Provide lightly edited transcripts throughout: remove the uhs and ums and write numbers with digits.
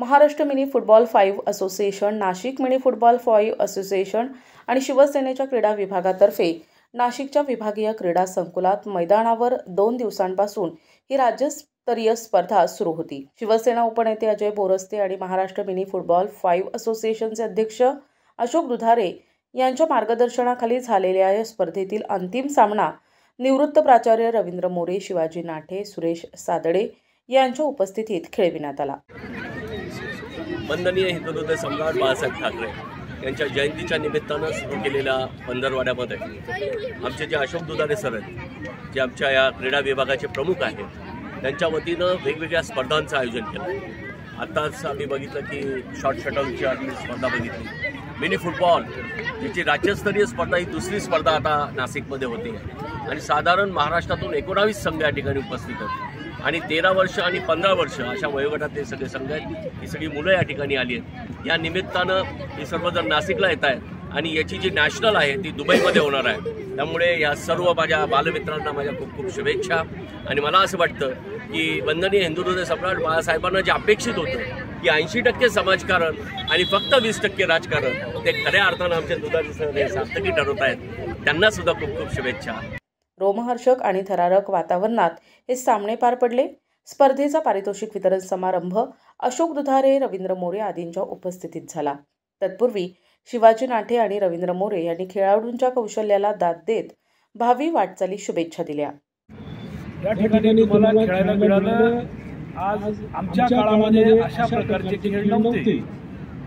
Maharashtra mini football 5 association, Nashik mini football 5 association आणि शिवसेनेच्या क्रीडा विभागातर्फे नाशिकच्या विभागीय क्रीडा संकुलात मैदानावर 2 दिवसांपासून ही राज्यस्तरीय स्पर्धा सुरू होती। शिवसेना उपनेते अजय बोरस्ते आणि महाराष्ट्र मिनी फुटबॉल 5 असोसिएशनचे अध्यक्ष अशोक दुधारे यांच्या मार्गदर्शनाखाली झालेल्या या स्पर्धेतील अंतिम सामना निवृत्त प्राचार्य रवींद्र मोरे, शिवाजी नाठे, सुरेश सादडे यांच्या उपस्थितीत खेळविण्यात आला। वंदनीय हिंदुत्व सम्राट बाळासाहेब ठाकरे यांच्या जयंतीच्या निमित्तानं सुरू केलेल्या पंधरवाड्यामध्ये आमचे जे अशोक दुधारे सर आहेत, जे आमच्या या क्रीडा विभागाचे प्रमुख आहेत, त्यांच्या वतीनं वेगवेगळ्या स्पर्धांचं आयोजन केलं। आत्ताच आम्ही बघितलं की शॉर्ट शटलची स्पर्धा बघितली, मिनी फुटबॉल याची राज्यस्तरीय स्पर्धा ही दुसरी स्पर्धा आता नाशिकमध्ये होते आणि साधारण महाराष्ट्रातून 19 संघ या ठिकाणी उपस्थित आहेत आणि 13 वर्ष आणि 15 वर्ष अशा वयोगटातले सगळे संघ आहेत। ही सगळी मुलं या ठिकाणी आली आहेत। या निमित्तानं हे सर्वजण नाशिकला येत आहेत आणि याची जी नॅशनल आहे ती दुबईमध्ये होणार आहे। त्यामुळे या सर्व माझ्या बालमित्रांना माझ्या खूप खूप शुभेच्छा। आणि मला असं वाटतं की वंदनीय हिंदुत्व सम्राट बाळासाहेबांना जे अपेक्षित होतं की 80% समाजकारण आणि फक्त 20% राजकारण, ते खऱ्या अर्थानं आमच्या दुधारे सर हे सार्थकी ठरवत आहेत। त्यांना सुद्धा खूप खूप शुभेच्छा। रोमहर्षक आणि थरारक वातावरणात हे सामने पार पडले। स्पर्धेचा पारितोषिक वितरण समारंभ अशोक दुधारे, रवींद्र मोरे आदींच्या उपस्थितीत झाला। तत्पूर्वी शिवाजी नाठे आणि रवींद्र मोरे यांनी खेळाडूंच्या कौशल्याला दाद देत भावी वाटचाली शुभेच्छा दिल्या। या ठिकाणी तुम्हाला खेळायला मिळालं। आज आमच्या काळामध्ये अशा प्रकारचे खेळ नव्हते।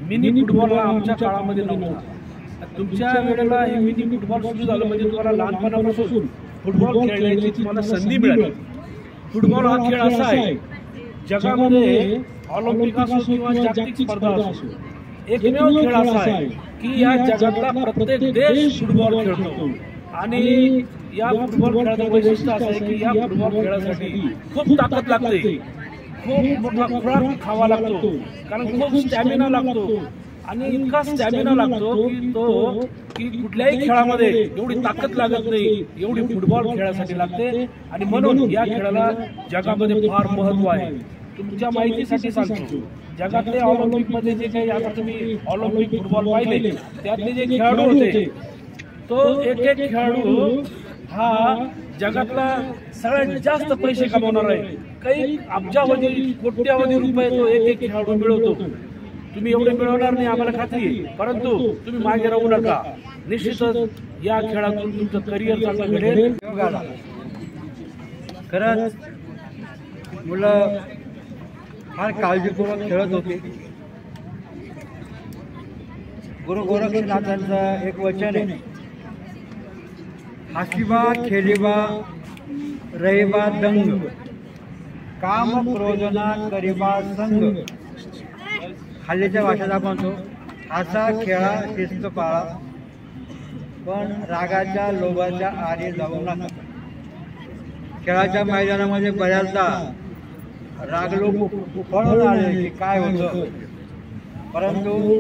मिनी फुटबॉल हा आमच्या काळामध्ये नव्हता। तुमच्या वेळेला हे मिनी फुटबॉल सुरू झालं म्हणजे तुम्हाला लहानपणापासून फुटबॉल खेळण्याची तुम्हाला संधी मिळाली। फुटबॉल हा खेळ असा आहे, जगामध्ये ऑलिम्पिक असो किंवा जागतिक स्पर्धा असो, एकमेव खेळ असा आहे की या जगातला प्रत्येक देश फुटबॉल खेळतो आणि या फुटबॉल खेळाचं वैशिष्ट्य असं आहे की या फुटबॉल खेळासाठी खूप ताकद लागते, खूप मोठा खुराक खावा लागतो, कारण खूप स्टॅमिना लागतो आणि इतका स्टॅमिना लागतो की कुठल्याही खेळामध्ये एवढी ताकद लागत नाही एवढी फुटबॉल खेळासाठी लागते। आणि म्हणून या खेळाला जगामध्ये फार महत्त्व आहे। तुमच्या माहितीसाठी सांगतो, जगातले ऑलिम्पिकमध्ये जे काही आता तुम्ही ऑलिम्पिक फुटबॉल पाहिले त्यातले जे खेळाडू होते, तो एक एक खेळाडू हा जगातला सगळ्यात जास्त पैसे कमवणार आहे। काही अब्जावधी कोट्यावधी रुपये तो एक एक खेळाडू मिळवतो। तुम्ही एवढे मिळवणार नाही आम्हाला खात्री आहे, परंतु तुम्ही मागे राहू नका। निश्चितच या खेळातून तुमचं करिअर चांगलं घडेल। खरंच मुलं फार काळजीपूर्वक खेळत होती। गुरु गोरक्षनाथांचं एक वचन आहे, हसीबा खेलीबा रहिबा दंग, काम क्रोधना करीबा संग। हल्लीच्या भाषेत आपण तो हसा खेळा शिस्त पाळा, पण रागाच्या लोभाच्या आरी जाऊ नका। खेळाच्या मैदानामध्ये बऱ्याचदा राग लोक उफाळून आले की काय होतं, परंतु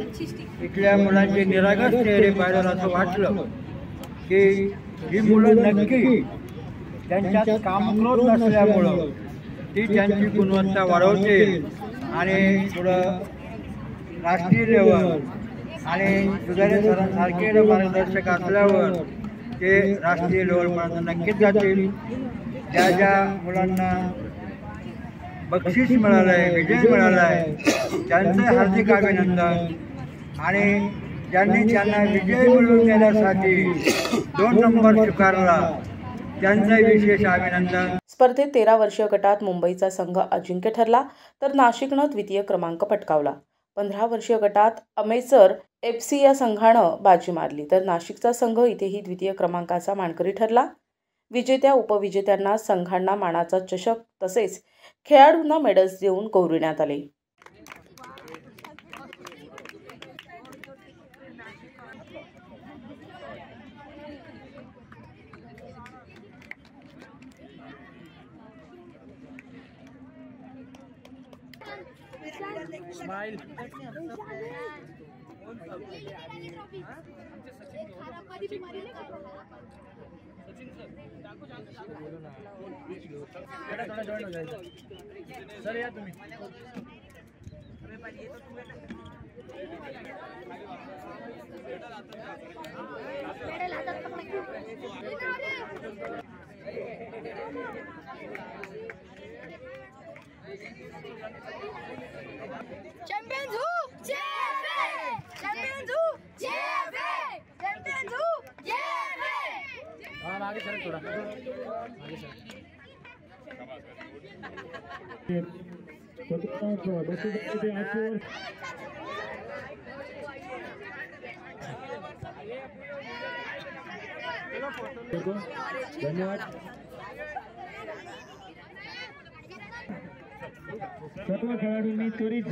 इथल्या मुलांचे निरागस चेहरे पाहिलं असं वाटलं की ही मुलं नक्की त्यांच्यात कामक्रोध नसल्यामुळं ती त्यांची गुणवत्ता वाढवतील आणि पुढं राष्ट्रीय लेवल आणि दुधारे सरांसारखे मार्गदर्शक असल्यावर ते राष्ट्रीय लेवलपर्यंत नक्कीच जातील। ज्या ज्या मुलांना बक्षीस मिळालं आहे, विजय मिळाला आहे, त्यांचे हार्दिक अभिनंदन। आणि ज्यांनी त्यांना विजय मिळवून देण्यासाठी 2 नंबर स्वीकारला त्यांचे विशेष अभिनंदन। स्पर्धेत 13 वर्षीय गटात मुंबईचा संघ अजिंक्य ठरला तर नाशिकनं द्वितीय क्रमांक पटकावला। 15 वर्षीय गटात अमेचर FC या संघानं बाजी मारली तर नाशिकचा संघ इथेही द्वितीय क्रमांकाचा मानकरी ठरला। विजेत्या उपविजेत्यांना संघांना मानाचा चषक तसेच खेळाडूंना मेडल्स देऊन गौरविण्यात आले। स्माइल सर या तुम्ही Champions who? JFA! Champions who? JFA! Champions who? JFA! आगे सर थोड़ा आगे सर धन्यवाद सर्व खेळाडूंनी त्वरित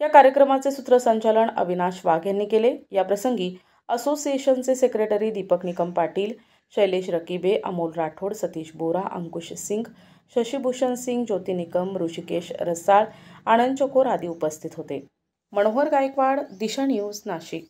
या कार्यक्रमाचे सूत्रसंचालन अविनाश वाघ यांनी केले। या प्रसंगी असोसिएशनचे सेक्रेटरी दीपक निकम पाटील, शैलेश रकीबे, अमोल राठोड, सतीश बोरा, अंकुश सिंग, शशिभूषण सिंग, ज्योती निकम, ऋषिकेश रसाळ, आनंद चकोर आदी उपस्थित होते। मनोहर गायकवाड, दिशा न्यूज, नाशिक।